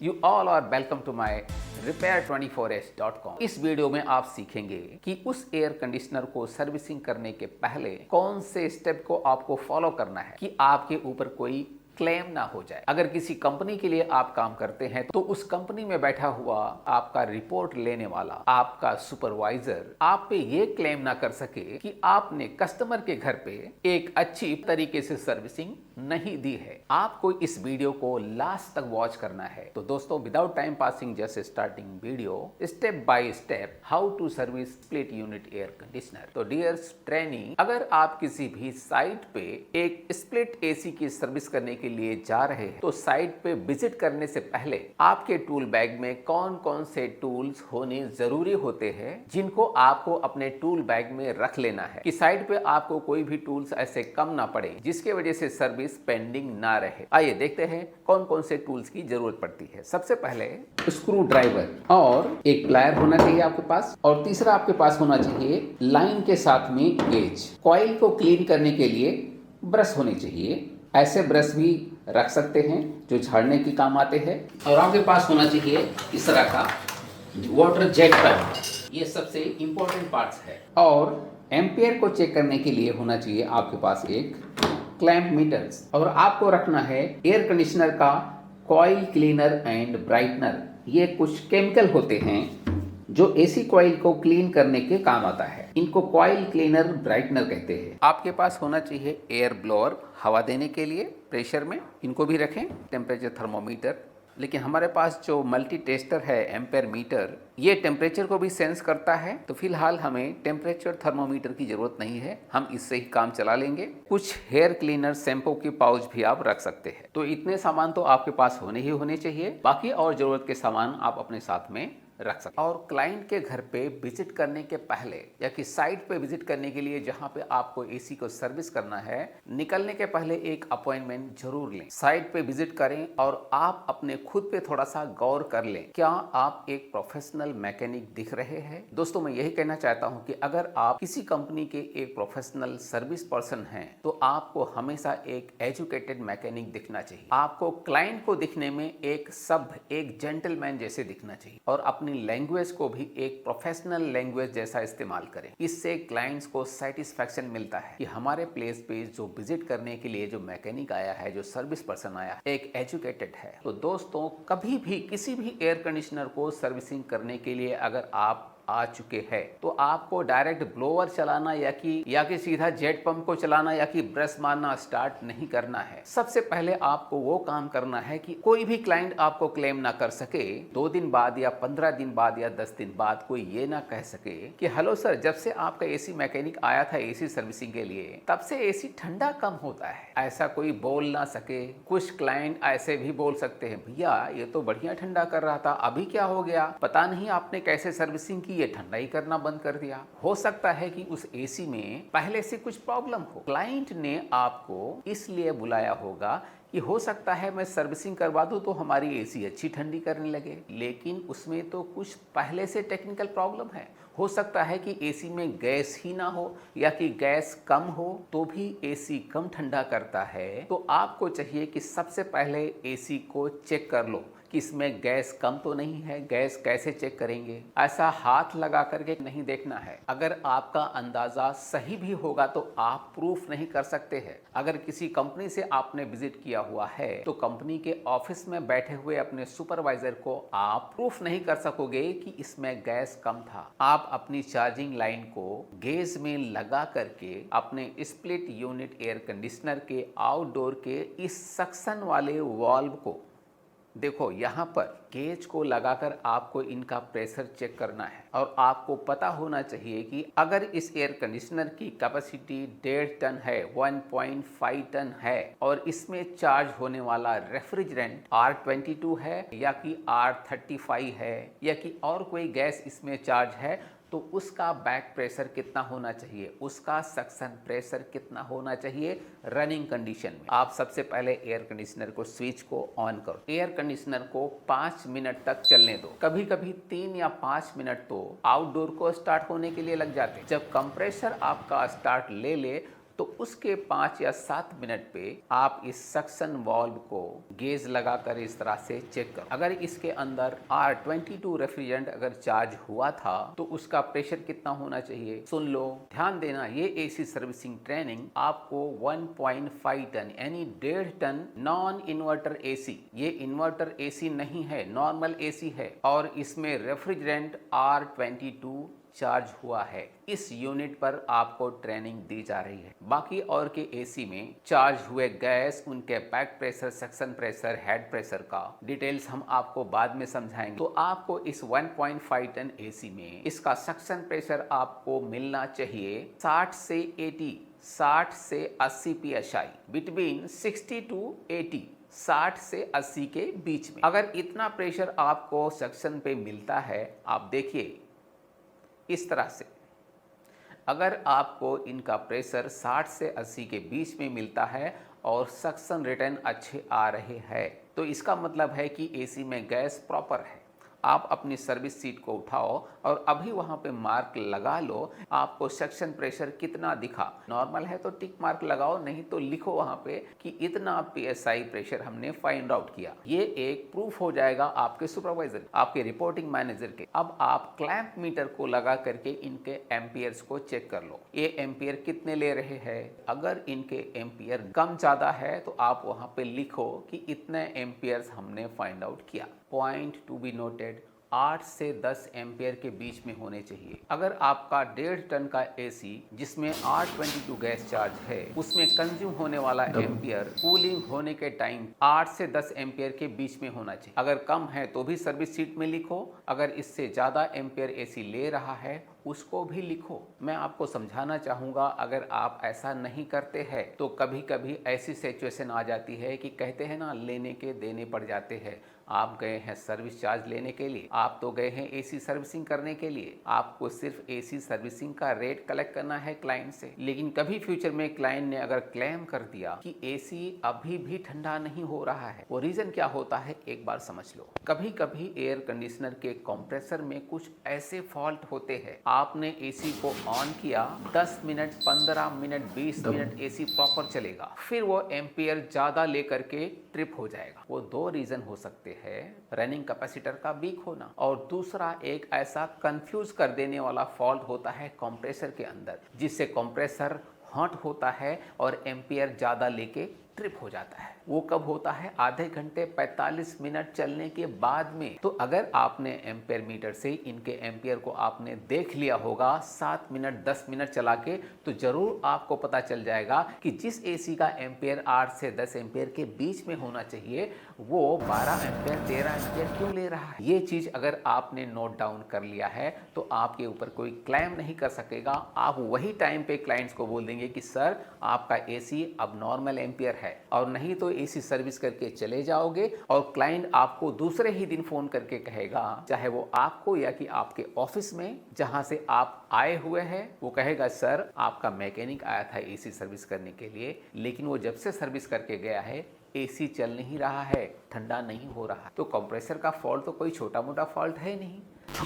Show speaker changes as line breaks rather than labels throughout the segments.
You all are welcome to my repair24s.com। इस video में आप सीखेंगे कि उस एयर कंडीशनर को सर्विसिंग करने के पहले कौन से स्टेप को आपको फॉलो करना है कि आपके ऊपर कोई क्लेम ना हो जाए। अगर किसी कंपनी के लिए आप काम करते हैं तो उस कंपनी में बैठा हुआ आपका रिपोर्ट लेने वाला आपका सुपरवाइजर आप पे ये क्लेम ना कर सके कि आपने कस्टमर के घर पे एक अच्छी तरीके से सर्विसिंग नहीं दी है। आपको इस वीडियो को लास्ट तक वॉच करना है। तो दोस्तों, without time passing, just starting video step by step how to service split unit air conditioner. तो डियर ट्रेनी, अगर आप किसी भी साइट पे एक स्प्लिट एसी की सर्विस करने के लिए जा रहे हैं तो साइट पे विजिट करने से पहले आपके टूल बैग में कौन कौन से टूल्स होने जरूरी होते हैं जिनको आपको अपने टूल बैग में रख लेना है कि साइट पे आपको कोई भी टूल्स ऐसे कम ना पड़े जिसके वजह से सर्विस पेंडिंग ना रहे। आइए देखते हैं कौन कौन से टूल्स की जरूरत पड़ती है। सबसे पहले स्क्रू ड्राइवर और एक प्लायर होना चाहिए आपके पास, और तीसरा आपके पास होना चाहिए लाइन के साथ में गेज। कॉइल को क्लीन करने के लिए ब्रश होने चाहिए। ऐसे ब्रश भी रख सकते हैं जो झाड़ने के काम आते हैं। और आपके पास होना चाहिए इस तरह का वाटर जेट पैड। ये सबसे इंपॉर्टेंट पार्ट्स है। और एम्पियर को चेक करने के लिए होना चाहिए आपके पास एक क्लैंप मीटर्स। और आपको रखना है एयर कंडीशनर का कॉइल क्लीनर एंड ब्राइटनर। ये कुछ केमिकल होते हैं जो एसी कॉइल को क्लीन करने के काम आता है। इनको कॉइल क्लीनर ब्राइटनर कहते हैं। आपके पास होना चाहिए एयर ब्लोअर, हवा देने के लिए प्रेशर में। इनको भी रखें। टेम्परेचर थर्मोमीटर, लेकिन हमारे पास जो मल्टी टेस्टर है एम्पेयर मीटर, ये टेम्परेचर को भी सेंस करता है। तो फिलहाल हमें टेम्परेचर थर्मोमीटर की जरूरत नहीं है, हम इससे ही काम चला लेंगे। कुछ हेयर क्लीनर, शैम्पू के पाउच भी आप रख सकते हैं। तो इतने सामान तो आपके पास होने ही होने चाहिए। बाकी और जरूरत के सामान आप अपने साथ में रख सकते। और क्लाइंट के घर पे विजिट करने के पहले या कि साइट पे विजिट करने के लिए जहां पे आपको एसी को सर्विस करना है, निकलने के पहले एक अपॉइंटमेंट जरूर लें। साइट पे विजिट करें और आप अपने खुद पे थोड़ा सा गौर कर लें, क्या आप एक प्रोफेशनल मैकेनिक दिख रहे हैं। दोस्तों, मैं यही कहना चाहता हूं कि अगर आप किसी कंपनी के एक प्रोफेशनल सर्विस पर्सन हैं तो आपको हमेशा एक एजुकेटेड मैकेनिक दिखना चाहिए। आपको क्लाइंट को दिखने में एक सभ्य, एक जेंटलमैन जैसे दिखना चाहिए। और अपनी लैंग्वेज को भी एक प्रोफेशनल लैंग्वेज जैसा इस्तेमाल करें। इससे क्लाइंट्स को सेटिस्फैक्शन मिलता है कि हमारे प्लेस पे जो विजिट करने के लिए जो मैकेनिक आया है, जो सर्विस पर्सन आया है, एक एजुकेटेड है। तो दोस्तों, कभी भी किसी भी एयर कंडीशनर को सर्विसिंग करने के लिए अगर आप आ चुके हैं तो आपको डायरेक्ट ब्लोअर चलाना या कि सीधा जेट पंप को चलाना या कि ब्रश मारना स्टार्ट नहीं करना है। सबसे पहले आपको वो काम करना है कि कोई भी क्लाइंट आपको क्लेम ना कर सके 2 दिन बाद या 15 दिन बाद या 10 दिन बाद कोई ये ना कह सके कि हेलो सर, जब से आपका एसी मैकेनिक आया था एसी सर्विसिंग के लिए तब से एसी ठंडा कम होता है। ऐसा कोई बोल ना सके। कुछ क्लाइंट ऐसे भी बोल सकते हैं, भैया ये तो बढ़िया ठंडा कर रहा था, अभी क्या हो गया, पता नहीं आपने कैसे सर्विसिंग की, ये ठंडा ही करना बंद कर दिया। हो सकता है कि उस एसी में पहले से कुछ प्रॉब्लम हो। क्लाइंट ने आपको इसलिए बुलाया होगा कि हो सकता है मैं सर्विसिंग करवा दूं तो हमारी एसी अच्छी ठंडी करने लगे, लेकिन उसमें तो कुछ पहले से टेक्निकल प्रॉब्लम है। हो सकता है कि एसी में गैस ही ना हो या कि गैस कम हो तो भी एसी कम ठंडा करता है। तो आपको चाहिए कि सबसे पहले एसी को चेक कर लो कि इसमें गैस कम तो नहीं है। गैस कैसे चेक करेंगे? ऐसा हाथ लगा करके नहीं देखना है। अगर आपका अंदाजा सही भी होगा तो आप प्रूफ नहीं कर सकते हैं। अगर किसी कंपनी से आपने विजिट किया हुआ है तो कंपनी के ऑफिस में बैठे हुए अपने सुपरवाइजर को आप प्रूफ नहीं कर सकोगे कि इसमें गैस कम था। आप अपनी चार्जिंग लाइन को गेज में लगा करके अपने स्प्लिट यूनिट एयर कंडीशनर के आउटडोर के इस सक्शन वाले वाल्व को देखो, यहाँ पर गेज को लगाकर आपको इनका प्रेशर चेक करना है। और आपको पता होना चाहिए कि अगर इस एयर कंडीशनर की कैपेसिटी 1.5 टन है, 1.5 टन है और इसमें चार्ज होने वाला रेफ्रिजरेंट R22 है या कि R35 है या कि और कोई गैस इसमें चार्ज है, तो उसका बैक प्रेशर कितना होना चाहिए, उसका सक्शन प्रेशर कितना होना चाहिए रनिंग कंडीशन में। आप सबसे पहले एयर कंडीशनर को स्विच को ऑन करो। एयर कंडीशनर को 5 मिनट तक चलने दो। कभी कभी 3 या 5 मिनट तो आउटडोर को स्टार्ट होने के लिए लग जाते हैं। जब कंप्रेसर आपका स्टार्ट ले ले तो उसके 5 या 7 मिनट पे आप इस सक्शन वाल्व को गेज लगाकर इस तरह से चेक करो। अगर इसके अंदर R22 रेफ्रिजरेंट अगर चार्ज हुआ था तो उसका प्रेशर कितना होना चाहिए, सुन लो, ध्यान देना। ये एसी सर्विसिंग ट्रेनिंग आपको 1.5 टन यानी 1.5 टन नॉन इन्वर्टर एसी, ये इन्वर्टर एसी नहीं है, नॉर्मल एसी है और इसमें रेफ्रिजरेंट R22 चार्ज हुआ है, इस यूनिट पर आपको ट्रेनिंग दी जा रही है। बाकी और के एसी में चार्ज हुए गैस, उनके back pressure, suction pressure, head pressure का डिटेल्स हम आपको बाद में समझाएंगे। तो आपको इस 1.5 टन एसी में इसका सक्शन प्रेशर आपको मिलना चाहिए 60 से 80, 60 से 80 psi, बिटवीन 60 टू 80, 60 से 80 के बीच में। अगर इतना प्रेशर आपको सक्शन पे मिलता है, आप देखिए इस तरह से, अगर आपको इनका प्रेशर 60 से 80 के बीच में मिलता है और सक्शन रिटर्न अच्छे आ रहे हैं, तो इसका मतलब है कि एसी में गैस प्रॉपर है। आप अपनी सर्विस सीट को उठाओ और अभी वहां पे मार्क लगा लो, आपको सक्शन प्रेशर कितना दिखा। नॉर्मल है तो टिक मार्क लगाओ, नहीं तो लिखो वहां पे कि इतना PSI प्रेशर हमने फाइंड आउट किया। ये एक प्रूफ हो जाएगा आपके सुपरवाइजर, आपके रिपोर्टिंग मैनेजर के। अब आप क्लैंप मीटर को लगा करके इनके एम्पियर्स को चेक कर लो, ये एम्पियर कितने ले रहे हैं। अगर इनके एम्पियर कम ज्यादा है तो आप वहां पे लिखो कि इतने एम्पियर्स हमने फाइंड आउट किया। पॉइंट टू बी नोटेड, 8 से 10 एम्पियर के बीच में होने चाहिए। अगर आपका 1.5 टन का एसी जिसमें R22 गैस चार्ज है, उसमें कंज्यूम होने वाला एम्पियर कूलिंग होने के टाइम 8 से 10 एम्पियर के बीच में होना चाहिए। अगर कम है तो भी सर्विस शीट में लिखो, अगर इससे ज़्यादा एम्पियर एसी ले रहा है उसको भी लिखो। मैं आपको समझाना चाहूँगा, अगर आप ऐसा नहीं करते हैं तो कभी कभी ऐसी सिचुएशन आ जाती है कि कहते हैं ना, लेने के देने पड़ जाते हैं। आप गए हैं सर्विस चार्ज लेने के लिए, आप तो गए हैं एसी सर्विसिंग करने के लिए, आपको सिर्फ एसी सर्विसिंग का रेट कलेक्ट करना है क्लाइंट से। लेकिन कभी फ्यूचर में क्लाइंट ने अगर क्लेम कर दिया कि एसी अभी भी ठंडा नहीं हो रहा है, वो रीजन क्या होता है एक बार समझ लो। कभी कभी एयर कंडीशनर के कंप्रेसर में कुछ ऐसे फॉल्ट होते हैं, आपने एसी को ऑन किया, 10 minute, 15 minute, 20 minute AC proper चलेगा, फिर वो एम्पियर ज्यादा लेकर के ट्रिप हो जाएगा। वो 2 रीजन हो सकते हैं, रनिंग कैपेसिटर का वीक होना और दूसरा एक ऐसा कंफ्यूज कर देने वाला फॉल्ट होता है कंप्रेसर के अंदर, जिससे कंप्रेसर हॉट होता है और एम्पियर ज्यादा लेके ट्रिप हो जाता है। वो कब होता है, आधे घंटे 45 मिनट चलने के बाद में। तो अगर आपने एम्पियर मीटर से इनके एम्पियर को आपने देख लिया होगा 7 मिनट 10 मिनट चला के, तो जरूर आपको पता चल जाएगा कि जिस एसी का एम्पियर 8 से 10 एम्पियर के बीच में होना चाहिए वो 12 एम्पियर 13 एम्पियर क्यों ले रहा है। ये चीज अगर आपने नोट डाउन कर लिया है तो आपके ऊपर कोई क्लेम नहीं कर सकेगा। आप वही टाइम पे क्लाइंट्स को बोल देंगे कि सर आपका एसी अब नॉर्मल एम्पियर है, और नहीं तो एसी सर्विस करके चले जाओगे और क्लाइंट आपको दूसरे ही दिन फोन करके कहेगा, चाहे वो आपको या कि आपके ऑफिस में जहां से आप आए हुए हैं, वो कहेगा सर आपका मैकेनिक आया था एसी सर्विस करने के लिए, लेकिन वो जब से सर्विस करके गया है एसी चल नहीं रहा है, ठंडा नहीं हो रहा। तो कंप्रेसर का फॉल्ट तो कोई छोटा मोटा फॉल्ट है नहीं।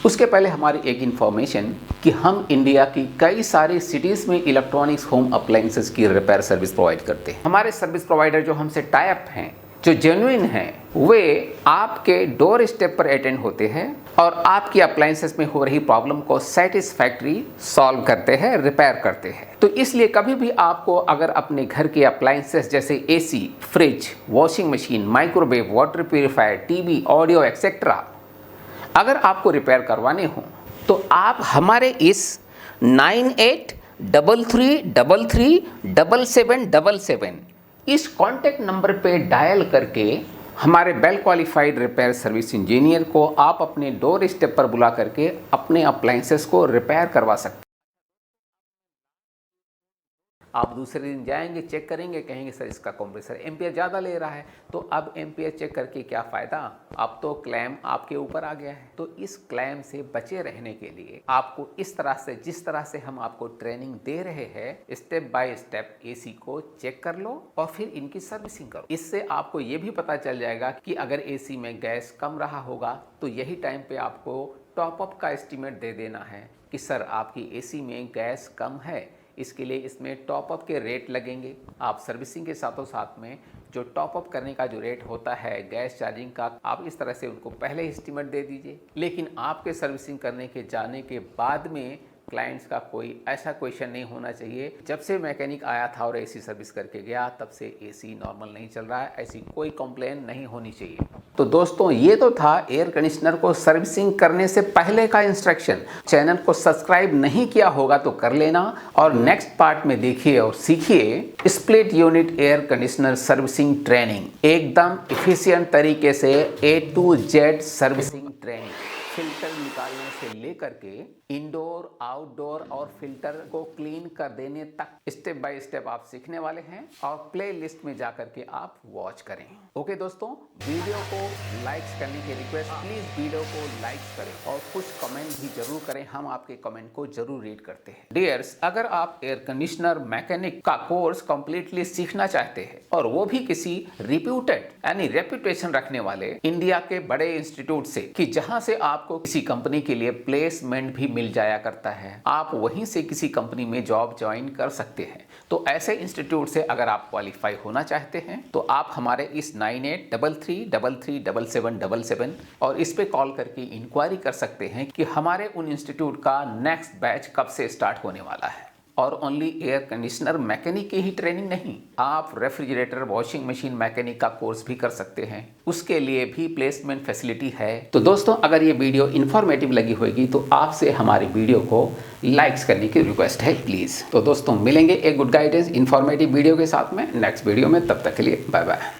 उसके पहले हमारी एक इन्फॉर्मेशन कि हम इंडिया की कई सारी सिटीज़ में इलेक्ट्रॉनिक्स होम अप्लायंसेस की रिपेयर सर्विस प्रोवाइड करते हैं। हमारे सर्विस प्रोवाइडर जो हमसे टाई अप हैं, जो जेन्युइन हैं, वे आपके डोर स्टेप पर अटेंड होते हैं और आपकी अप्लायंसेस में हो रही प्रॉब्लम को सेटिस्फैक्ट्री सॉल्व करते हैं, रिपेयर करते हैं। तो इसलिए कभी भी आपको अगर अपने घर के अप्लायंसेस जैसे AC, fridge, washing machine, microwave, water purifier, TV, audio etcetera अगर आपको रिपेयर करवाने हो तो आप हमारे इस 9833337777 इस कॉन्टैक्ट नंबर पे डायल करके हमारे well qualified repair service engineer को आप अपने डोर स्टेप पर बुला करके अपने अप्लायंसेस को रिपेयर करवा सकते हैं। आप दूसरे दिन जाएंगे, चेक करेंगे, कहेंगे सर इसका कंप्रेसर एम्पियर ज़्यादा ले रहा है, तो अब एम्पियर चेक करके क्या फ़ायदा, अब तो क्लेम आपके ऊपर आ गया है। तो इस क्लेम से बचे रहने के लिए आपको इस तरह से, जिस तरह से हम आपको ट्रेनिंग दे रहे हैं, स्टेप बाय स्टेप एसी को चेक कर लो और फिर इनकी सर्विसिंग करो। इससे आपको ये भी पता चल जाएगा कि अगर एसी में गैस कम रहा होगा तो यही टाइम पे आपको टॉपअप का एस्टीमेट दे देना है कि सर आपकी एसी में गैस कम है, इसके लिए इसमें टॉपअप के रेट लगेंगे। आप सर्विसिंग के साथों साथ में जो टॉपअप करने का जो रेट होता है गैस चार्जिंग का, आप इस तरह से उनको पहले एस्टीमेट दे दीजिए। लेकिन आपके सर्विसिंग करने के जाने के बाद में क्लाइंट्स का कोई ऐसा क्वेश्चन नहीं होना चाहिए, जब से मैकेनिक आया था और एसी सर्विस करके गया तब से एसी नॉर्मल नहीं चल रहा है, ऐसी कोई कंप्लेन नहीं होनी चाहिए। तो दोस्तों ये तो था एयर कंडीशनर को सर्विसिंग करने से पहले का इंस्ट्रक्शन। चैनल को सब्सक्राइब नहीं किया होगा तो कर लेना और नेक्स्ट पार्ट में देखिए और सीखिए split unit air conditioner servicing training, एकदम एफिशिएंट तरीके से A to Z servicing training. Filter निकालने से लेकर के इंडोर, आउटडोर और फिल्टर को क्लीन कर देने तक स्टेप बाय स्टेप आप सीखने वाले हैं और प्ले लिस्ट में जाकर के आप वॉच करें। ओके दोस्तों, वीडियो को लाइक्स करने की रिक्वेस्ट, प्लीज वीडियो को लाइक्स करें और कुछ कमेंट भी जरूर करें, हम आपके कमेंट को जरूर रीड करते हैं। डियर्स, अगर आप एयर कंडीशनर मैकेनिक का कोर्स कंप्लीटली सीखना चाहते हैं और वो भी किसी रिप्यूटेड यानी रेपुटेशन रखने वाले इंडिया के बड़े इंस्टीट्यूट से, कि जहां से आपको किसी कंपनी के लिए प्लेसमेंट भी मिल जाया करता है, आप वहीं से किसी कंपनी में जॉब ज्वाइन कर सकते हैं, तो ऐसे इंस्टीट्यूट से अगर आप क्वालिफाई होना चाहते हैं तो आप हमारे इस 9833337777 और इस पे कॉल करके इंक्वायरी कर सकते हैं कि हमारे उन इंस्टीट्यूट का नेक्स्ट बैच कब से स्टार्ट होने वाला है। और ओनली एयर कंडीशनर मैकेनिक की ही ट्रेनिंग नहीं, आप रेफ्रिजरेटर, वॉशिंग मशीन मैकेनिक का कोर्स भी कर सकते हैं, उसके लिए भी प्लेसमेंट फैसिलिटी है। तो दोस्तों, अगर ये वीडियो इन्फॉर्मेटिव लगी होगी तो आपसे हमारी वीडियो को लाइक्स करने की रिक्वेस्ट है प्लीज़। तो दोस्तों, मिलेंगे एक गुड गाइडेंस इन्फॉर्मेटिव वीडियो के साथ में नेक्स्ट वीडियो में, तब तक के लिए बाय बाय।